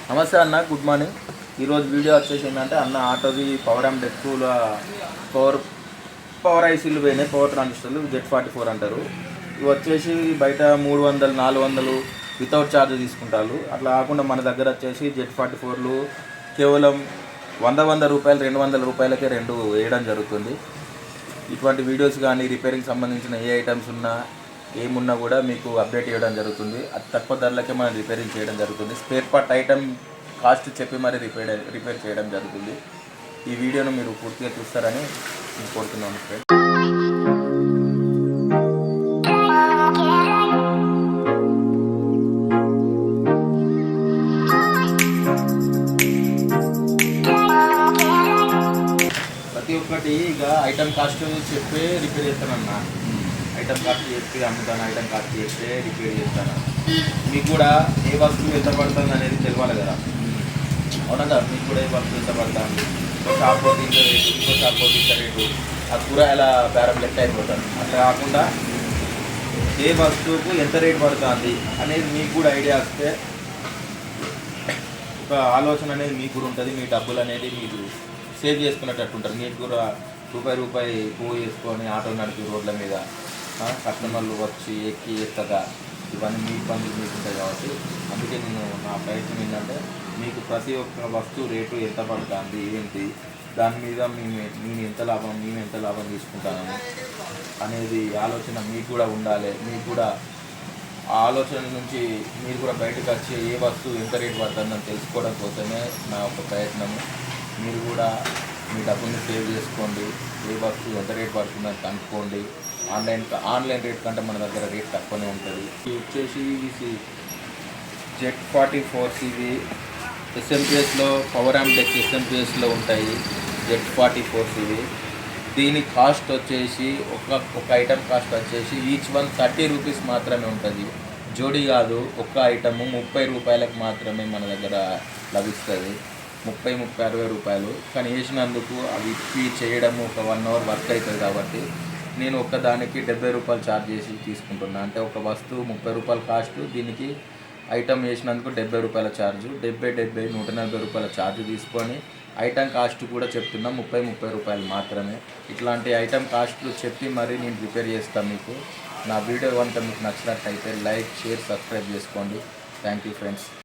నమస్తే అన్న, good morning. ఈరోజు వీడియో వచ్చేసి ఏంటంటే అన్న ఆటోది పవర్ ఆమ్ డెక్కుల పవర్ ఐసీలు పోయినాయి, పవర్ ట్రాన్సిస్టర్లు Z44 అంటారు. ఇవి వచ్చేసి బయట 300 400 వితౌట్ ఛార్జ్ తీసుకుంటారు. అట్లా కాకుండా మన దగ్గర వచ్చేసి Z44లు కేవలం 100 రూపాయలు 200 రూపాయలకే రెండు వేయడం జరుగుతుంది. ఇటువంటి వీడియోస్ కానీ రిపేరింగ్ సంబంధించిన ఏ ఐటమ్స్ ఉన్నా ఏమున్నా కూడా మీకు అప్డేట్ చేయడం జరుగుతుంది. అది తక్కువ ధరలకే మనం రిపేరింగ్ చేయడం జరుగుతుంది. స్పేర్ పార్ట్ ఐటమ్ కాస్ట్ చెప్పి మరి రిపేర్ చేయడం జరుగుతుంది. ఈ వీడియోను మీరు పూర్తిగా చూస్తారని నేను కోరుతున్నాను ఫ్రెండ్. ప్రతి ఒక్కటి ఇక ఐటమ్ కాస్ట్ చెప్పే రిపేర్ చేస్తానన్నా. ఐటమ్ కాస్ట్ చెప్పి అమ్ముతాను, ఐటమ్ కాస్ట్ చెప్పే రిపేర్ చేస్తాను. మీకు కూడా ఏ వస్తువు ఎంత పడుతుంది అనేది తెలియాలి కదా. అవునా కదా, మీకు కూడా ఏ వస్తువు ఎంత పడుతుంది, ఇంకో షాప్ పోతే ఇంత రేటు, ఇంకో షాప్ పోతే ఇంత రేటు, అది కూడా ఎలా బేరం లెక్క అయిపోతుంది. అట్లా కాకుండా ఏ వస్తువుకు ఎంత రేటు పడుతుంది అనేది మీకు కూడా ఐడియా వస్తే ఒక ఆలోచన అనేది మీకు కూడా ఉంటుంది. మీ డబ్బులు అనేది మీరు సేవ్ చేసుకునేటట్టు ఉంటారు. మీకు కూడా రూపాయి పువ్వు వేసుకొని ఆటో నడిపి రోడ్ల మీద కస్టమర్లు వచ్చి ఎక్కి ఎత్తగా ఇవన్నీ మీ పనులు మీకు ఉంటాయి. కాబట్టి అందుకే నేను నా ప్రయత్నం ఏంటంటే మీకు ప్రతి ఒక్క వస్తువు రేటు ఎంత పడుతుంది ఏంటి, దాని మీద మేము ఎంత లాభం తీసుకుంటాను అనేది ఆలోచన మీకు కూడా ఉండాలి. మీకు కూడా ఆ ఆలోచన నుంచి మీరు కూడా బయటకు వచ్చి ఏ వస్తువు ఎంత రేటు పడుతుందని తెలుసుకోవడం కోసమే నా ఒక ప్రయత్నము. మీరు కూడా మీ డబ్బుల్ని సేవ్ చేసుకోండి. ఏ వస్తువు ఎంత రేట్ పడుతుందని కనుక్కోండి. ఆన్లైన్ రేట్ కంటే మన దగ్గర రేట్ తక్కువనే ఉంటుంది. ఇది వచ్చేసి Z44 ఎస్ఎంపిఎస్లో పవర్ ఆమ్ డెక్ ఎస్ఎంపిఎస్లో ఉంటాయి. Z44 దీని కాస్ట్ వచ్చేసి ఒక ఐటమ్ కాస్ట్ వచ్చేసి ఈచ్ వన్ 30 రూపీస్ మాత్రమే ఉంటుంది. జోడీ కాదు, ఒక్క ఐటము 30 రూపాయలకు మాత్రమే మన దగ్గర లభిస్తుంది. 30, 60 రూపాయలు. కానీ వేసినందుకు అవి ఇప్పి చేయడము ఒక 1 అవర్ వర్క్ అవుతుంది. కాబట్టి నేను ఒక్కదానికి 70 రూపాయలు ఛార్జ్ చేసి తీసుకుంటున్నాను. అంటే ఒక వస్తువు 30 రూపాయల కాస్ట్, దీనికి ఐటమ్ వేసినందుకు 70 రూపాయల ఛార్జు. 70 140 రూపాయల ఛార్జ్ తీసుకొని ఐటమ్ కాస్ట్ కూడా చెప్తున్నా 30 రూపాయలు మాత్రమే. ఇట్లాంటి ఐటమ్ కాస్ట్లు చెప్పి మరి నేను రిపేర్ చేస్తాను. మీకు నా వీడియో కనుక మీకు నచ్చినట్టయితే లైక్, షేర్, సబ్స్క్రైబ్ చేసుకోండి. Thank you friends.